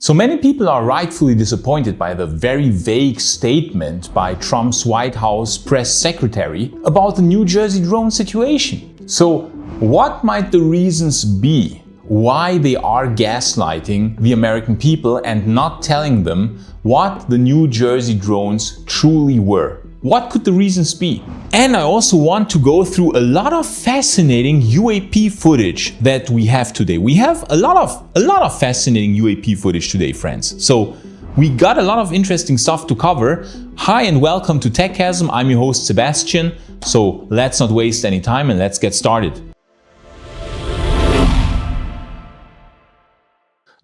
So many people are rightfully disappointed by the very vague statement by Trump's White House press secretary about the New Jersey drone situation. So what might the reasons be why they are gaslighting the American people and not telling them what the New Jersey drones truly were? What could the reasons be? And I also want to go through a lot of fascinating UAP footage that we have today. We have a lot of fascinating UAP footage today, friends. So we got a lot of interesting stuff to cover. Hi and welcome to Chasm. I'm your host Sebastian. So let's not waste any time and let's get started.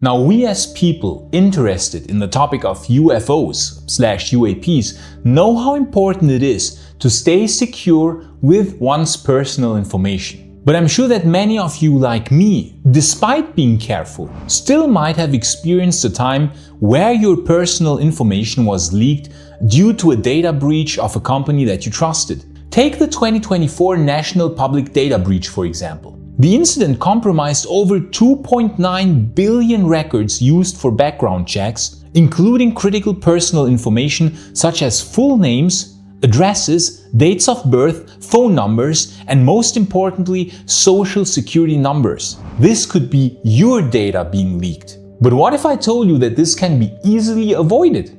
Now, we as people interested in the topic of UFOs/UAPs know how important it is to stay secure with one's personal information. But I'm sure that many of you, like me, despite being careful, still might have experienced a time where your personal information was leaked due to a data breach of a company that you trusted. Take the 2024 National Public Data Breach, for example. The incident compromised over 2.9 billion records used for background checks, including critical personal information such as full names, addresses, dates of birth, phone numbers, and most importantly, social security numbers. This could be your data being leaked. But what if I told you that this can be easily avoided?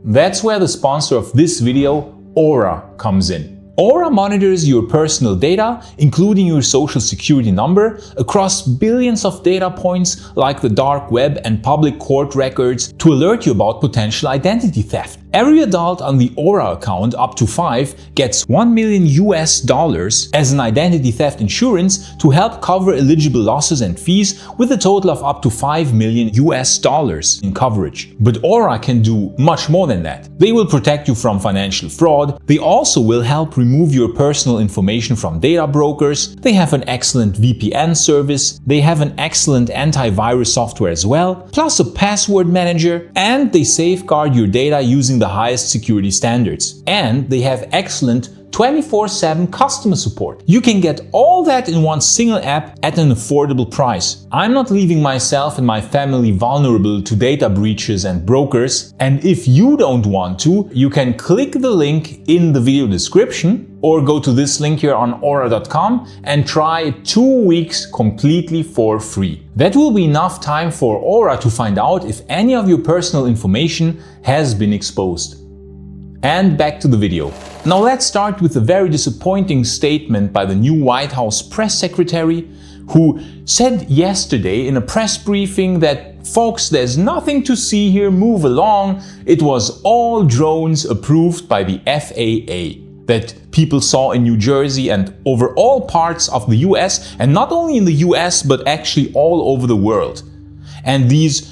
That's where the sponsor of this video, Aura, comes in. Aura monitors your personal data, including your social security number, across billions of data points like the dark web and public court records to alert you about potential identity theft. Every adult on the Aura account, up to 5, gets $1 million as an identity theft insurance to help cover eligible losses and fees, with a total of up to $5 million in coverage. But Aura can do much more than that. They will protect you from financial fraud. They also will help remove your personal information from data brokers. They have an excellent VPN service. They have an excellent antivirus software as well, plus a password manager, and they safeguard your data using the highest security standards. And they have excellent 24/7 customer support. You can get all that in one single app at an affordable price. I'm not leaving myself and my family vulnerable to data breaches and brokers. And if you don't want to, you can click the link in the video description or go to this link here on aura.com and try 2 weeks completely for free. That will be enough time for Aura to find out if any of your personal information has been exposed. And back to the video. Now let's start with a very disappointing statement by the new White House press secretary, who said yesterday in a press briefing that, folks, there's nothing to see here, move along. It was all drones approved by the FAA that people saw in New Jersey and over all parts of the US, and not only in the US but actually all over the world. And these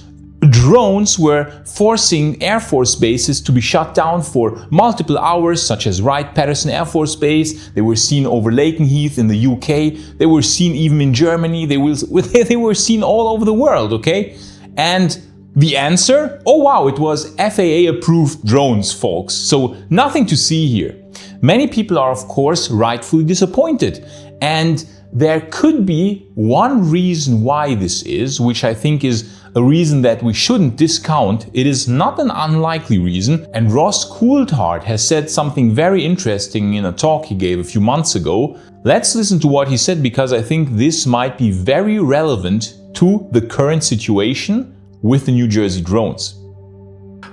drones were forcing Air Force bases to be shut down for multiple hours, such as Wright-Patterson Air Force Base. They were seen over Lakenheath in the UK. They were seen even in Germany. They were seen all over the world, okay? And the answer? Oh wow, it was FAA-approved drones, folks. So nothing to see here. Many people are, of course, rightfully disappointed. And there could be one reason why this is, which I think is a reason that we shouldn't discount. It is not an unlikely reason, and Ross Coulthard has said something very interesting in a talk he gave a few months ago. Let's listen to what he said, because I think this might be very relevant to the current situation with the New Jersey drones.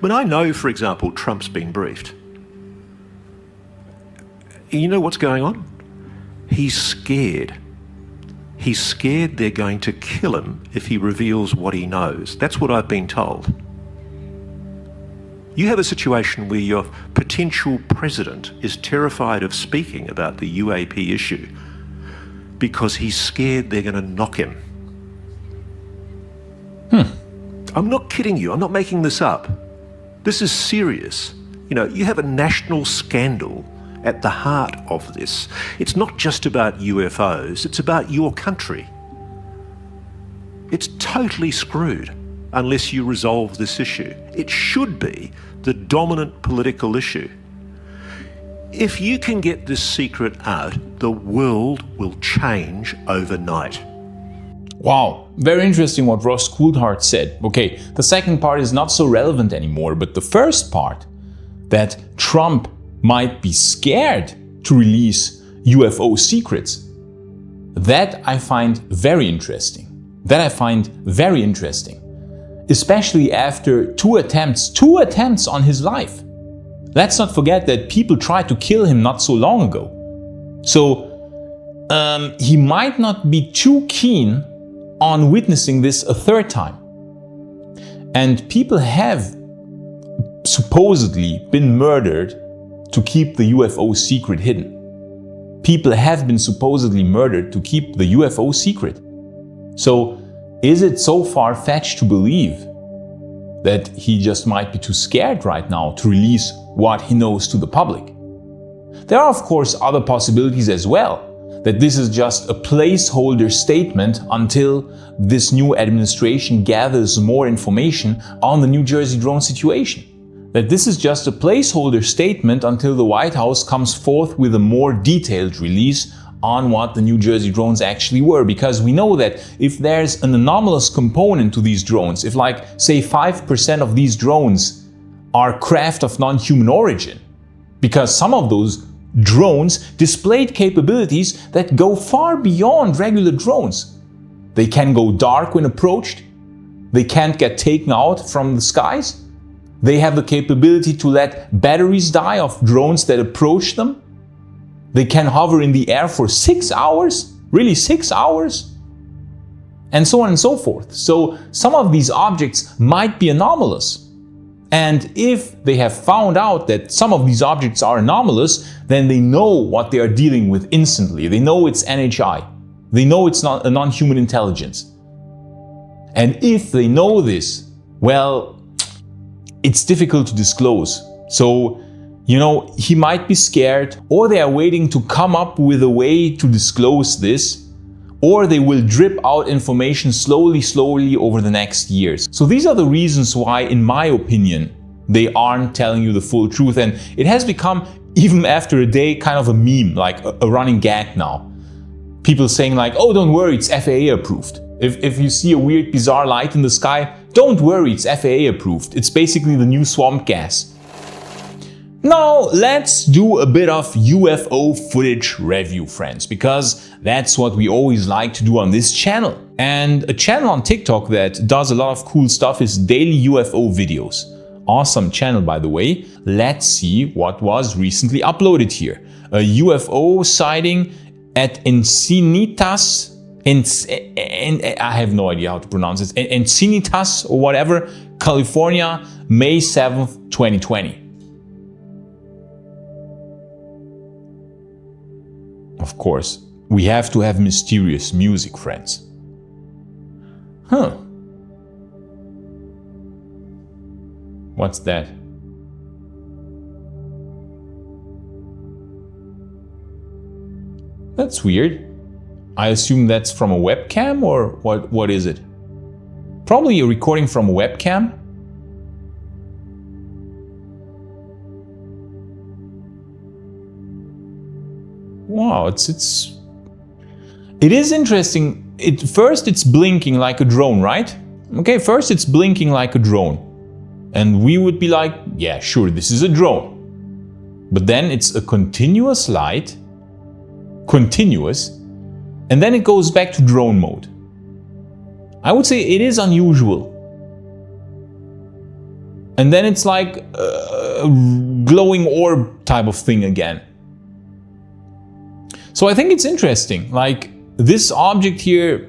But I know, for example, Trump's been briefed. You know what's going on? He's scared. He's scared they're going to kill him if he reveals what he knows. That's what I've been told. You have a situation where your potential president is terrified of speaking about the UAP issue because he's scared they're going to knock him. I'm not kidding you. I'm not making this up. This is serious. You know, you have a national scandal at the heart of this. It's not just about UFOs, it's about your country. It's totally screwed unless you resolve this issue. It should be the dominant political issue. If you can get this secret out, the world will change overnight. Wow, very interesting what Ross Coulthard said. Okay, the second part is not so relevant anymore, but the first part, that Trump might be scared to release UFO secrets, that I find very interesting. Especially after two attempts on his life. Let's not forget that people tried to kill him not so long ago. So he might not be too keen on witnessing this a third time. And people have supposedly been murdered to keep the UFO secret hidden. People have been supposedly murdered to keep the UFO secret. So is it so far-fetched to believe that he just might be too scared right now to release what he knows to the public? There are of course other possibilities as well, that this is just a placeholder statement until this new administration gathers more information on the New Jersey drone situation. That this is just a placeholder statement until the White House comes forth with a more detailed release on what the New Jersey drones actually were. Because we know that if there's an anomalous component to these drones, if like say 5% of these drones are craft of non-human origin, because some of those drones displayed capabilities that go far beyond regular drones. They can go dark when approached. They can't get taken out from the skies. They have the capability to let batteries die of drones that approach them. They can hover in the air for 6 hours, really 6 hours, and so on and so forth. So some of these objects might be anomalous. And if they have found out that some of these objects are anomalous, then they know what they are dealing with instantly. They know it's NHI. They know it's not a non-human intelligence. And if they know this, well, it's difficult to disclose. So, you know, he might be scared, or they are waiting to come up with a way to disclose this, or they will drip out information slowly over the next years. So these are the reasons why, in my opinion, they aren't telling you the full truth. And it has become, even after a day, kind of a meme, like a running gag now. People saying like, oh, don't worry, it's FAA approved. If you see a weird, bizarre light in the sky, don't worry, it's FAA approved. It's basically the new swamp gas. Now, let's do a bit of UFO footage review, friends, because that's what we always like to do on this channel. And a channel on TikTok that does a lot of cool stuff is Daily UFO Videos. Awesome channel, by the way. Let's see what was recently uploaded here. A UFO sighting at Encinitas, I have no idea how to pronounce it, Encinitas or whatever, California, May 7th, 2020. Of course, we have to have mysterious music, friends. Huh. What's that? That's weird. I assume that's from a webcam, or what is it? Probably a recording from a webcam. Wow, it is interesting. First it's blinking like a drone, right? Okay, first it's blinking like a drone. And we would be like, yeah, sure, this is a drone. But then it's a continuous light, and then it goes back to drone mode. I would say it is unusual. And then it's like a glowing orb type of thing again. So I think it's interesting, like this object here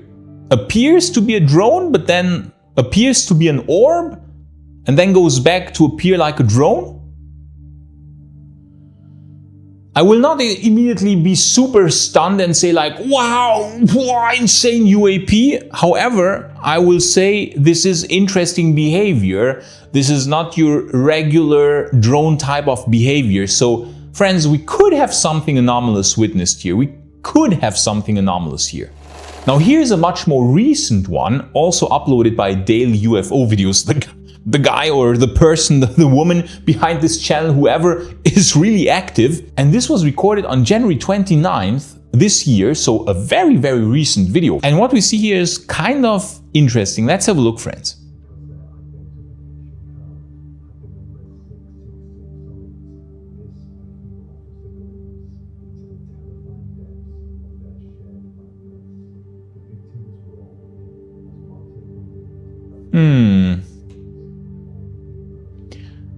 appears to be a drone, but then appears to be an orb, and then goes back to appear like a drone. I will not immediately be super stunned and say like, wow, insane UAP. However, I will say this is interesting behavior. This is not your regular drone type of behavior. So friends, we could have something anomalous witnessed here. We could have something anomalous here. Now here's a much more recent one, also uploaded by Daily UFO Videos. The guy or the person, the woman behind this channel, whoever is really active. And this was recorded on January 29th this year, so a very, very recent video. And what we see here is kind of interesting. Let's have a look, friends.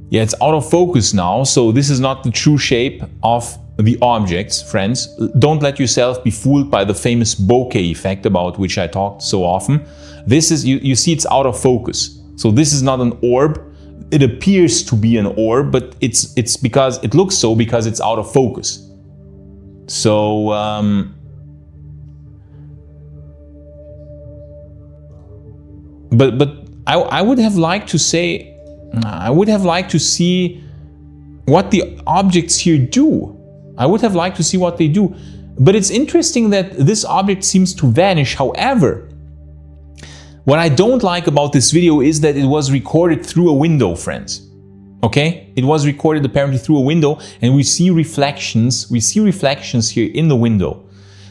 Yeah, it's out of focus now, so this is not the true shape of the objects, friends. Don't let yourself be fooled by the famous bokeh effect about which I talked so often. This is, you see it's out of focus. So this is not an orb. It appears to be an orb, but it's because it looks so because it's out of focus. So but I would have liked to say, I would have liked to see what the objects here do. I would have liked to see what they do. But it's interesting that this object seems to vanish. However, what I don't like about this video is that it was recorded through a window, friends. Okay? It was recorded apparently through a window, and we see reflections. We see reflections here in the window.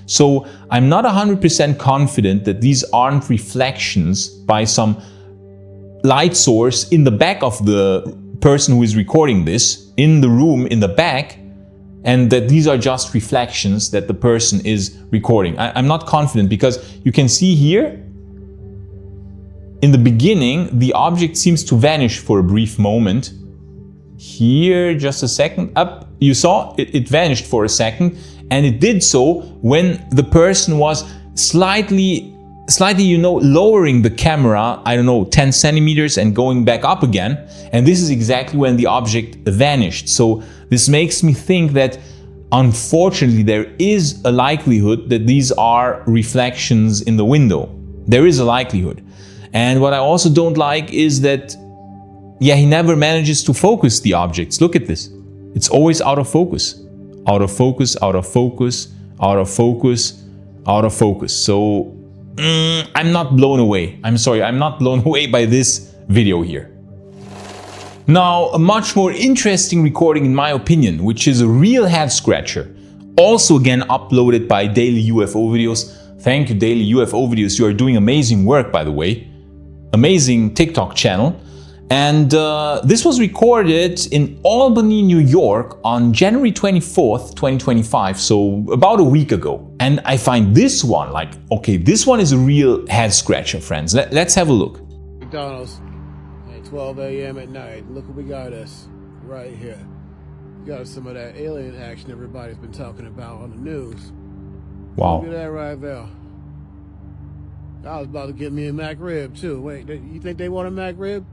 So I'm not 100% confident that these aren't reflections by some light source in the back of the person who is recording this, in the room in the back, and that these are just reflections that the person is recording. I'm not confident because you can see here, in the beginning, the object seems to vanish for a brief moment. Here, just a second, up, you saw it vanished for a second, and it did so when the person was slightly, lowering the camera, I don't know, 10 centimeters and going back up again. And this is exactly when the object vanished. So this makes me think that, unfortunately, there is a likelihood that these are reflections in the window. There is a likelihood. And what I also don't like is that, yeah, he never manages to focus the objects. Look at this. It's always out of focus. Out of focus, out of focus, out of focus, out of focus. So I'm not blown away. I'm sorry, I'm not blown away by this video here. Now, a much more interesting recording in my opinion, which is a real head scratcher. Also again uploaded by Daily UFO Videos. Thank you, Daily UFO Videos. You are doing amazing work, by the way. Amazing TikTok channel. And this was recorded in Albany, New York on January 24th, 2025, so about a week ago. And I find this one, like, okay, this one is a real head scratcher, friends. Let's have a look. McDonald's at 12 a.m. at night. Look what we got us right here. We got some of that alien action everybody's been talking about on the news. Wow. Look at that right there. I was about to get me a McRib too. Wait, you think they want a McRib?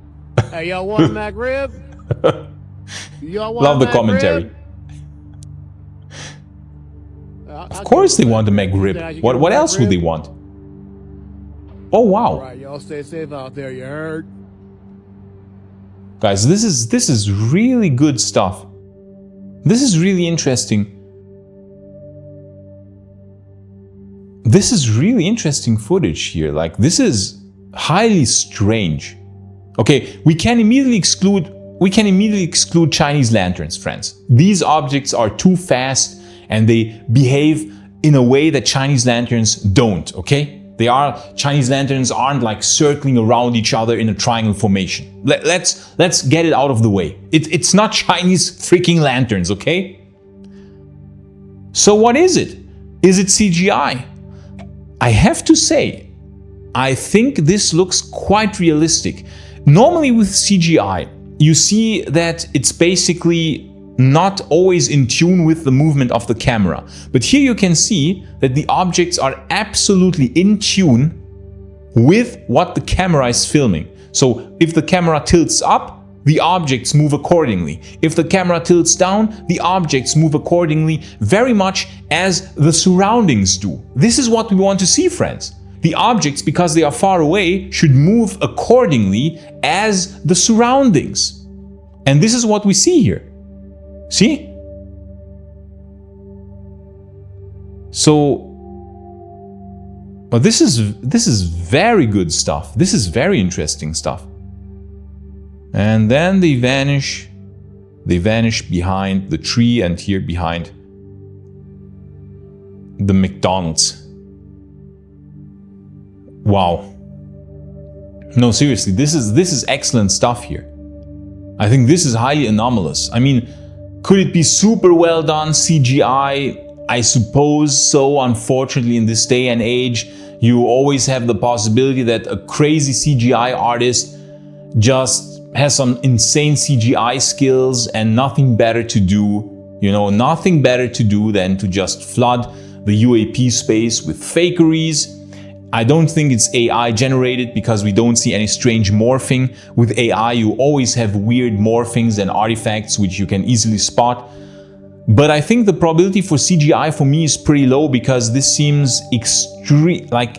Hey, y'all want a McRib? Y'all want Love a the commentary. Of course they want a McRib. What else would they want? Oh wow. All right, y'all stay safe out there, you heard? Guys, this is really good stuff. This is really interesting. This is really interesting footage here. Like, this is highly strange. Okay, we can immediately exclude Chinese lanterns, friends. These objects are too fast and they behave in a way that Chinese lanterns don't, okay? Chinese lanterns aren't like circling around each other in a triangle formation. Let's get it out of the way. It's not Chinese freaking lanterns, okay? So what is it? Is it CGI? I have to say, I think this looks quite realistic. Normally with CGI, you see that it's basically not always in tune with the movement of the camera. But here you can see that the objects are absolutely in tune with what the camera is filming. So if the camera tilts up, the objects move accordingly. If the camera tilts down, the objects move accordingly, very much as the surroundings do. This is what we want to see, friends. The objects, because they are far away, should move accordingly as the surroundings. And this is what we see here. See? So, but this is very good stuff. This is very interesting stuff. And then they vanish behind the tree and here behind the McDonald's. Wow. No, seriously, this is excellent stuff here. I think this is highly anomalous. I mean, could it be super well done CGI? I suppose so. Unfortunately, in this day and age, you always have the possibility that a crazy CGI artist just has some insane CGI skills and nothing better to do, nothing better to do than to just flood the UAP space with fakeries. I don't think it's AI generated because we don't see any strange morphing. With AI, you always have weird morphings and artifacts which you can easily spot. But I think the probability for CGI for me is pretty low because this seems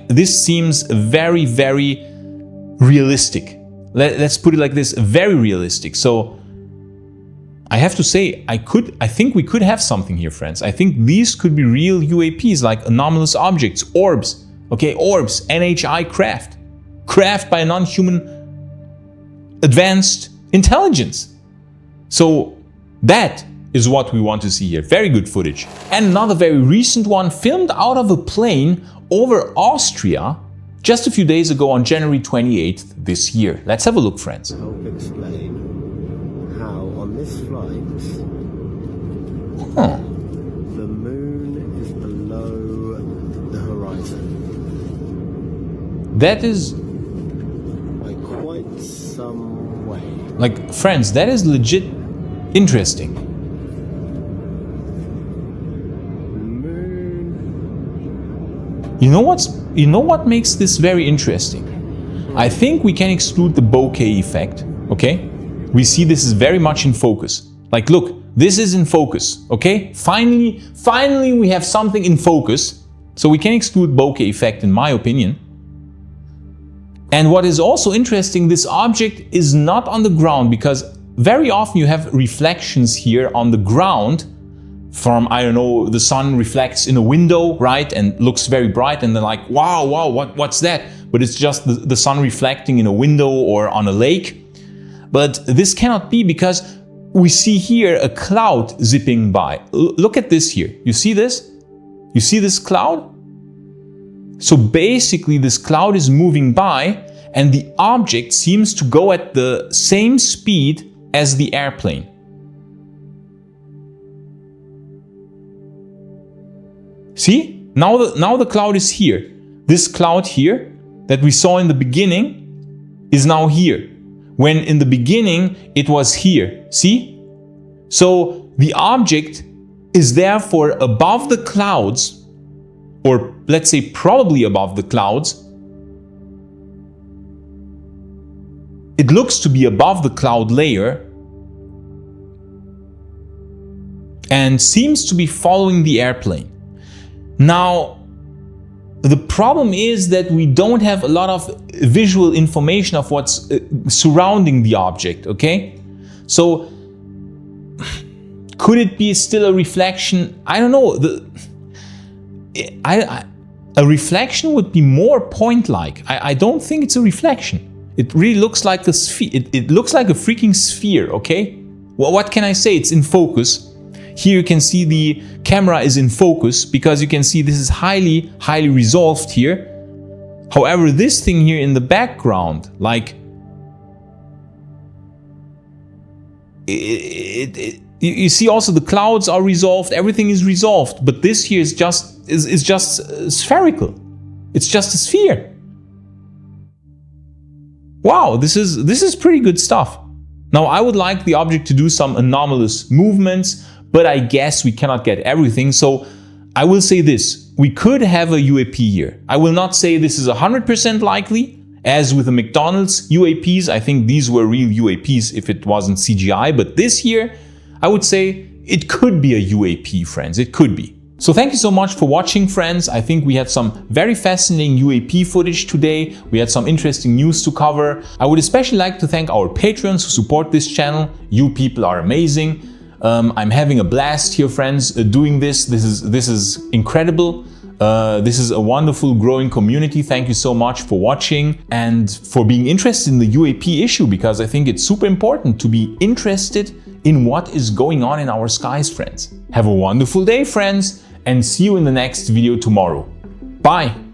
this seems very, very realistic. Let's put it like this, very realistic. So I have to say, I think we could have something here, friends. I think these could be real UAPs, like anomalous objects, orbs. Okay, orbs, NHI craft by a non-human advanced intelligence. So that is what we want to see here. Very good footage. And another very recent one filmed out of a plane over Austria just a few days ago on January 28th this year. Let's have a look, friends. Help explain how on this flight the moon is below the horizon. That is by quite some way. like, friends, that is legit interesting. You know what makes this very interesting? I think we can exclude the bokeh effect, okay? We see this is very much in focus. Like, look, this is in focus, okay? Finally we have something in focus. So we can exclude bokeh effect in my opinion. And what is also interesting, this object is not on the ground because very often you have reflections here on the ground from, I don't know, the sun reflects in a window, right? And looks very bright and they're like, wow, what's that? But it's just the sun reflecting in a window or on a lake. But this cannot be because we see here a cloud zipping by. Look at this here. You see this? You see this cloud? So basically this cloud is moving by and the object seems to go at the same speed as the airplane. See? Now the cloud is here. This cloud here that we saw in the beginning is now here. When in the beginning it was here. See? So the object is therefore above the clouds, or let's say probably above the clouds. It looks to be above the cloud layer and seems to be following the airplane. Now, the problem is that we don't have a lot of visual information of what's surrounding the object, okay? So, could it be still a reflection? I don't know. A reflection would be more point-like. I don't think it's a reflection. It really looks like a sphere. It looks like a freaking sphere, okay? Well, what can I say? It's in focus. Here you can see the camera is in focus because you can see this is highly resolved here. However, this thing here in the background, like you see also the clouds are resolved, everything is resolved, but this here is just spherical. It's just a sphere. Wow, this is pretty good stuff. Now I would like the object to do some anomalous movements, but I guess we cannot get everything. So I will say this, we could have a UAP here. I will not say this is 100% likely, as with the McDonald's UAPs. I think these were real UAPs if it wasn't CGI, but this here, I would say it could be a UAP, friends, it could be. So thank you so much for watching, friends. I think we had some very fascinating UAP footage today. We had some interesting news to cover. I would especially like to thank our Patreons who support this channel. You people are amazing. I'm having a blast here, friends, doing this. This is incredible. This is a wonderful growing community. Thank you so much for watching and for being interested in the UAP issue, because I think it's super important to be interested in what is going on in our skies, friends. Have a wonderful day, friends, and see you in the next video tomorrow. Bye!